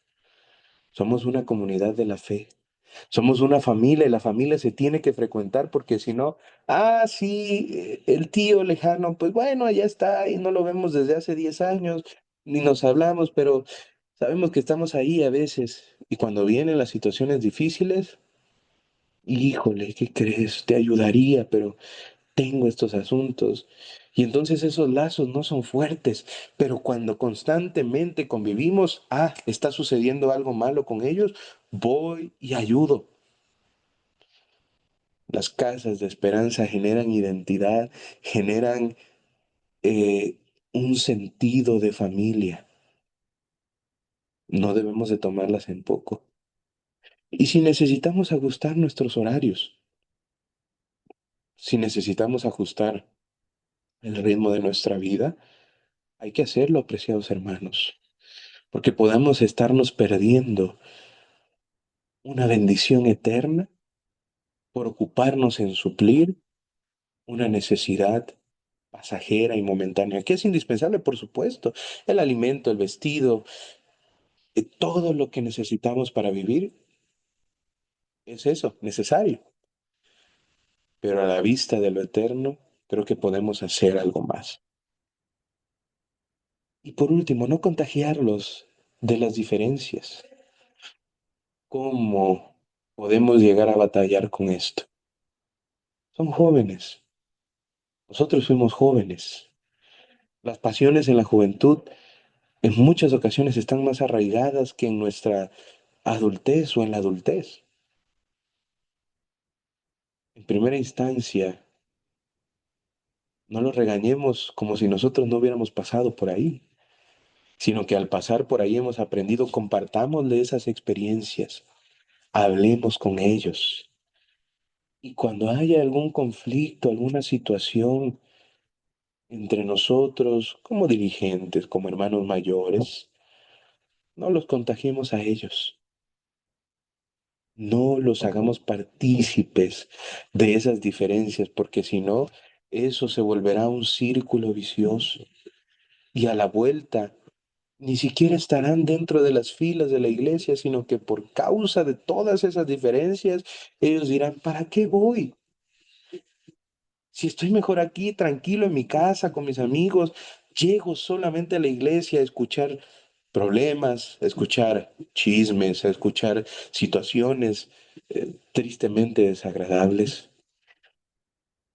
S3: Somos una comunidad de la fe. Somos una familia y la familia se tiene que frecuentar porque si no, sí, el tío lejano, pues bueno, allá está y no lo vemos desde hace 10 años, ni nos hablamos, pero sabemos que estamos ahí a veces. Y cuando vienen las situaciones difíciles, híjole, ¿qué crees? Te ayudaría, pero tengo estos asuntos. Y entonces esos lazos no son fuertes, pero cuando constantemente convivimos, está sucediendo algo malo con ellos, voy y ayudo. Las casas de esperanza generan identidad, generan eh, un sentido de familia. No debemos de tomarlas en poco. Y si necesitamos ajustar nuestros horarios, si necesitamos ajustar el ritmo de nuestra vida, hay que hacerlo, apreciados hermanos, porque podamos estarnos perdiendo una bendición eterna por ocuparnos en suplir una necesidad pasajera y momentánea, que es indispensable, por supuesto, el alimento, el vestido, todo lo que necesitamos para vivir es eso, necesario. Pero a la vista de lo eterno, creo que podemos hacer algo más. Y por último, no contagiarlos de las diferencias. ¿Cómo podemos llegar a batallar con esto? Son jóvenes. Nosotros fuimos jóvenes. Las pasiones en la juventud en muchas ocasiones están más arraigadas que en nuestra adultez o en la adultez. En primera instancia, no los regañemos como si nosotros no hubiéramos pasado por ahí, sino que al pasar por ahí hemos aprendido, compartámosle esas experiencias, hablemos con ellos. Y cuando haya algún conflicto, alguna situación entre nosotros, como dirigentes, como hermanos mayores, no los contagiemos a ellos, no los hagamos partícipes de esas diferencias, porque si no, eso se volverá un círculo vicioso. Y a la vuelta ni siquiera estarán dentro de las filas de la iglesia, sino que por causa de todas esas diferencias, ellos dirán, ¿para qué voy? Si estoy mejor aquí, tranquilo en mi casa, con mis amigos, llego solamente a la iglesia a escuchar problemas, a escuchar chismes, a escuchar situaciones tristemente desagradables.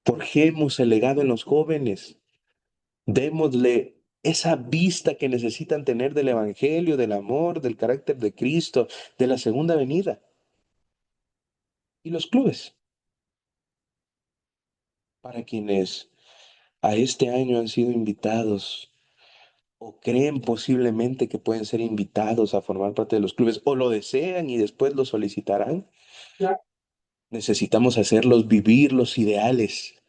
S3: Forjemos el legado en los jóvenes. Démosle esa vista que necesitan tener del Evangelio, del amor, del carácter de Cristo, de la segunda venida. Y los clubes, para quienes a este año han sido invitados o creen posiblemente que pueden ser invitados a formar parte de los clubes o lo desean y después lo solicitarán, necesitamos hacerlos vivir los ideales.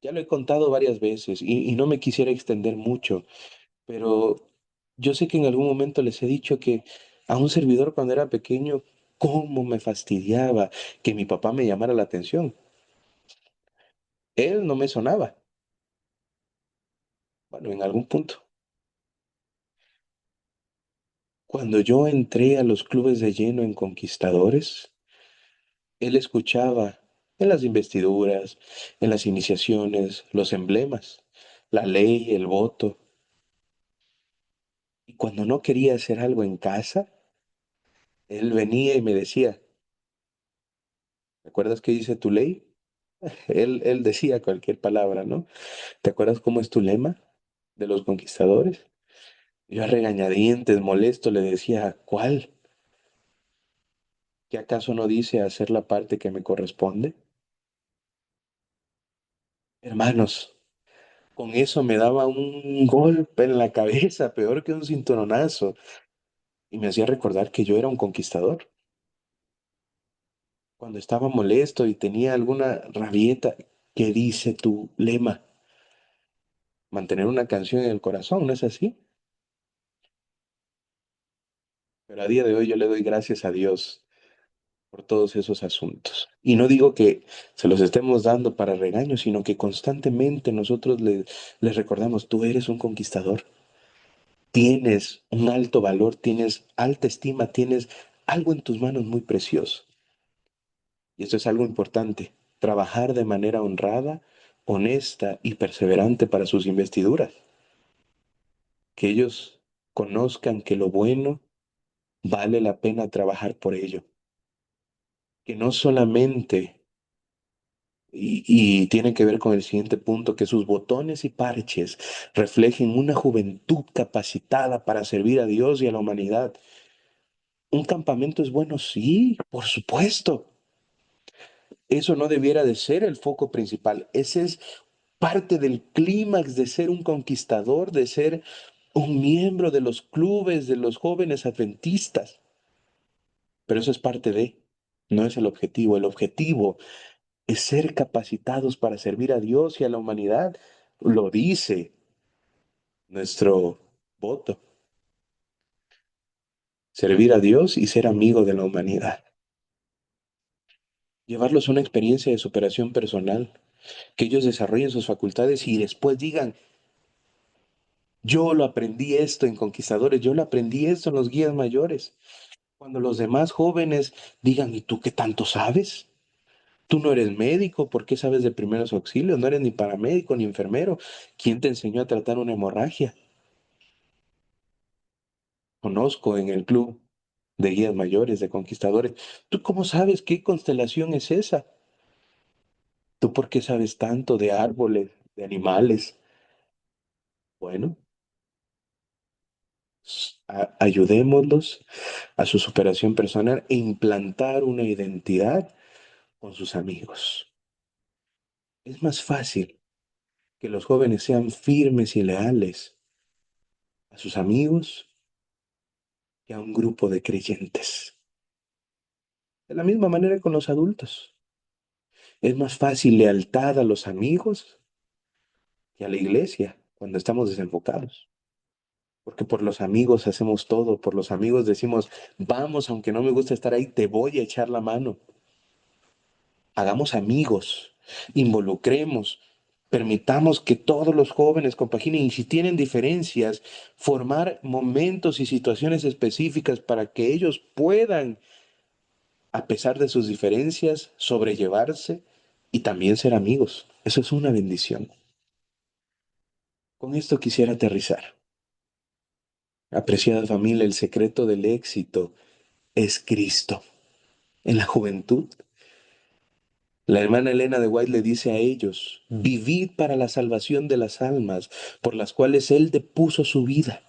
S3: Ya lo he contado varias veces y no me quisiera extender mucho, pero yo sé que en algún momento les he dicho que a un servidor cuando era pequeño, cómo me fastidiaba que mi papá me llamara la atención. Él no me sonaba. Bueno, en algún punto. Cuando yo entré a los clubes de lleno en Conquistadores, él escuchaba en las investiduras, en las iniciaciones, los emblemas, la ley, el voto. Y cuando no quería hacer algo en casa, él venía y me decía, ¿te acuerdas qué dice tu ley? Él decía cualquier palabra, ¿no? ¿Te acuerdas cómo es tu lema de los conquistadores? Yo a regañadientes, molesto, le decía, ¿cuál? ¿Que acaso no dice hacer la parte que me corresponde? Hermanos, con eso me daba un golpe en la cabeza, peor que un cinturonazo, y me hacía recordar que yo era un conquistador. Cuando estaba molesto y tenía alguna rabieta, ¿qué dice tu lema? Mantener una canción en el corazón, ¿no es así? Pero a día de hoy yo le doy gracias a Dios por todos esos asuntos. Y no digo que se los estemos dando para regaño, sino que constantemente nosotros les recordamos, tú eres un conquistador, tienes un alto valor, tienes alta estima, tienes algo en tus manos muy precioso. Y esto es algo importante, trabajar de manera honrada, honesta y perseverante para sus investiduras. Que ellos conozcan que lo bueno vale la pena trabajar por ello. Que no solamente, y tiene que ver con el siguiente punto, que sus botones y parches reflejen una juventud capacitada para servir a Dios y a la humanidad. Un campamento es bueno, sí, por supuesto. Eso no debiera de ser el foco principal. Ese es parte del clímax de ser un conquistador, de ser un miembro de los clubes de los jóvenes adventistas. Pero eso es parte de, no es el objetivo. El objetivo es ser capacitados para servir a Dios y a la humanidad. Lo dice nuestro voto. Servir a Dios y ser amigo de la humanidad. Llevarlos a una experiencia de superación personal, que ellos desarrollen sus facultades y después digan, yo lo aprendí esto en Conquistadores, yo lo aprendí esto en los guías mayores. Cuando los demás jóvenes digan, ¿y tú qué tanto sabes? Tú no eres médico, ¿por qué sabes de primeros auxilios? No eres ni paramédico ni enfermero. ¿Quién te enseñó a tratar una hemorragia? Conozco en el club de guías mayores, de conquistadores. ¿Tú cómo sabes qué constelación es esa? ¿Tú por qué sabes tanto de árboles, de animales? Bueno, ayudémoslos a su superación personal e implantar una identidad con sus amigos. Es más fácil que los jóvenes sean firmes y leales a sus amigos que a un grupo de creyentes. De la misma manera con los adultos. Es más fácil lealtad a los amigos que a la iglesia cuando estamos desenfocados. Porque por los amigos hacemos todo, por los amigos decimos, vamos, aunque no me gusta estar ahí, te voy a echar la mano. Hagamos amigos, involucremos, permitamos que todos los jóvenes compaginen y si tienen diferencias, formar momentos y situaciones específicas para que ellos puedan, a pesar de sus diferencias, sobrellevarse y también ser amigos. Eso es una bendición. Con esto quisiera aterrizar. Apreciada familia, el secreto del éxito es Cristo. En la juventud, la hermana Elena de White le dice a ellos: vivid para la salvación de las almas por las cuales Él depuso su vida.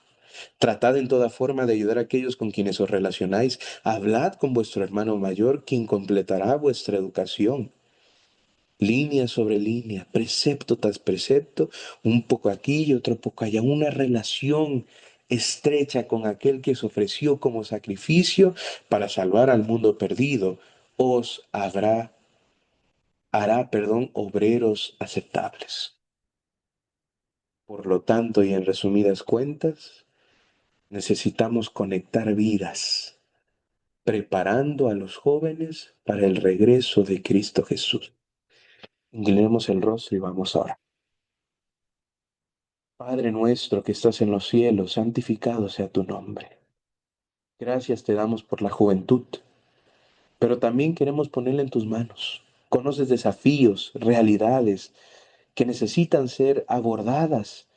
S3: Tratad en toda forma de ayudar a aquellos con quienes os relacionáis. Hablad con vuestro hermano mayor, quien completará vuestra educación. Línea sobre línea, precepto tras precepto, un poco aquí y otro poco allá, una relación estrecha con aquel que se ofreció como sacrificio para salvar al mundo perdido, os hará, obreros aceptables. Por lo tanto, y en resumidas cuentas, necesitamos conectar vidas, preparando a los jóvenes para el regreso de Cristo Jesús. Inclinemos el rostro y vamos ahora. Padre nuestro que estás en los cielos, santificado sea tu nombre. Gracias te damos por la juventud, pero también queremos ponerla en tus manos. Conoces desafíos, realidades que necesitan ser abordadas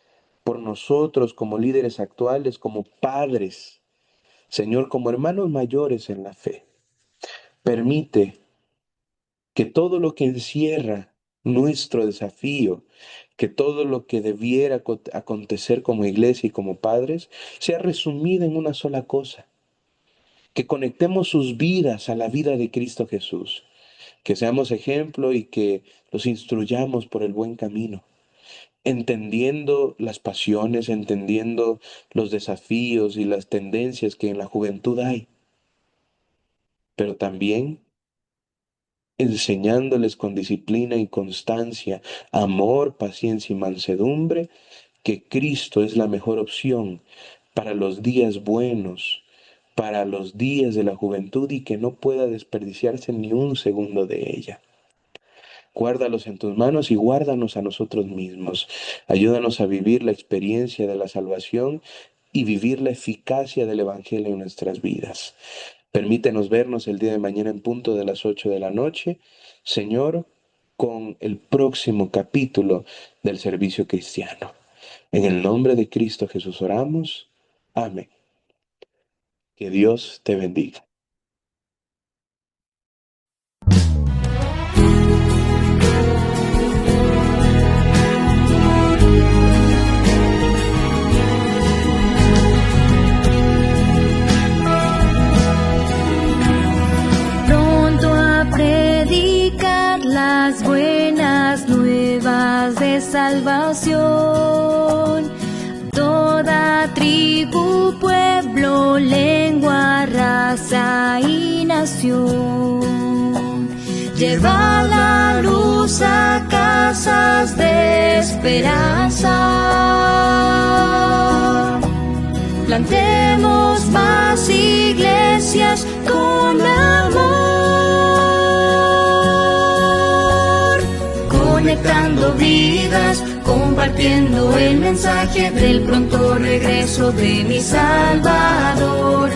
S3: por nosotros como líderes actuales, como padres, Señor, como hermanos mayores en la fe. Permite que todo lo que encierra nuestro desafío, que todo lo que debiera acontecer como iglesia y como padres, sea resumido en una sola cosa: que conectemos sus vidas a la vida de Cristo Jesús, que seamos ejemplo y que los instruyamos por el buen camino, entendiendo las pasiones, entendiendo los desafíos y las tendencias que en la juventud hay, pero también enseñándoles con disciplina y constancia, amor, paciencia y mansedumbre, que Cristo es la mejor opción para los días buenos, para los días de la juventud, y que no pueda desperdiciarse ni un segundo de ella. Guárdalos en tus manos y guárdanos a nosotros mismos. Ayúdanos a vivir la experiencia de la salvación y vivir la eficacia del Evangelio en nuestras vidas. Permítenos vernos el día de mañana en punto de las 8 de la noche, Señor, con el próximo capítulo del servicio cristiano. En el nombre de Cristo Jesús oramos. Amén. Que Dios te bendiga.
S4: Las buenas nuevas de salvación, toda tribu, pueblo, lengua, raza y nación. Lleva la luz a casas de esperanza. Plantemos más iglesias con amor, conectando vidas, compartiendo el mensaje del pronto regreso de mi Salvador.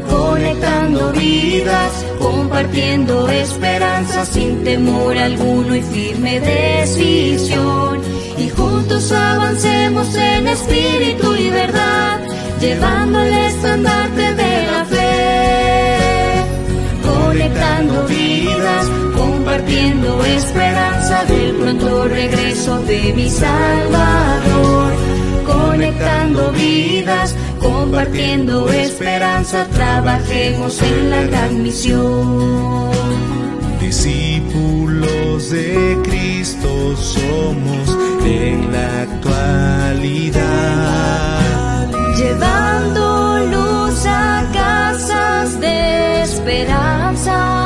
S4: Conectando vidas, compartiendo esperanza sin temor alguno y firme decisión. Y juntos avancemos en espíritu y verdad, llevando el estandarte de la fe. Conectando vidas, compartiendo esperanza del pronto regreso de mi Salvador. Conectando vidas, compartiendo esperanza, trabajemos en la gran misión.
S2: Discípulos de Cristo somos en la actualidad,
S4: llevando luz a casas de esperanza,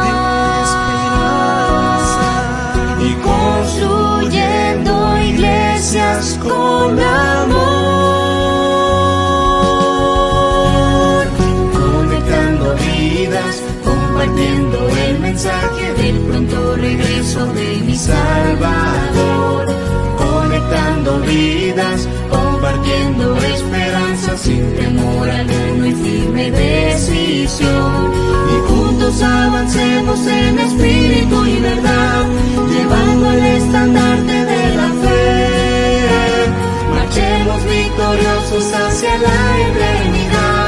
S2: y
S4: construyendo iglesias con amor, conectando vidas, compartiendo el mensaje del pronto regreso de mi Salvador. Conectando vidas, compartiendo esperanza sin temor alguno y firme decisión. Y juntos avancemos en espíritu y verdad, llevando el estandarte de la fe. Marchemos victoriosos hacia la eternidad.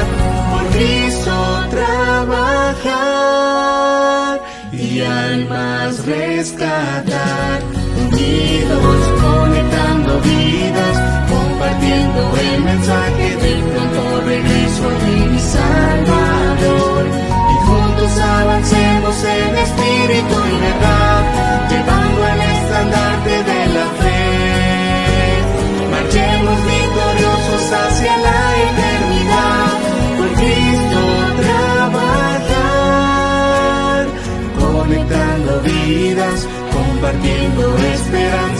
S4: almas rescatar. Unidos, conectando vidas, compartiendo el mensaje del pronto regreso de mi Salvador. Y juntos avancemos en espíritu y verdad, llevando el estandarte de la fe. Marchemos victoriosos hacia la eternidad, por Cristo trabajar, conectando vidas, compartiendo esperanza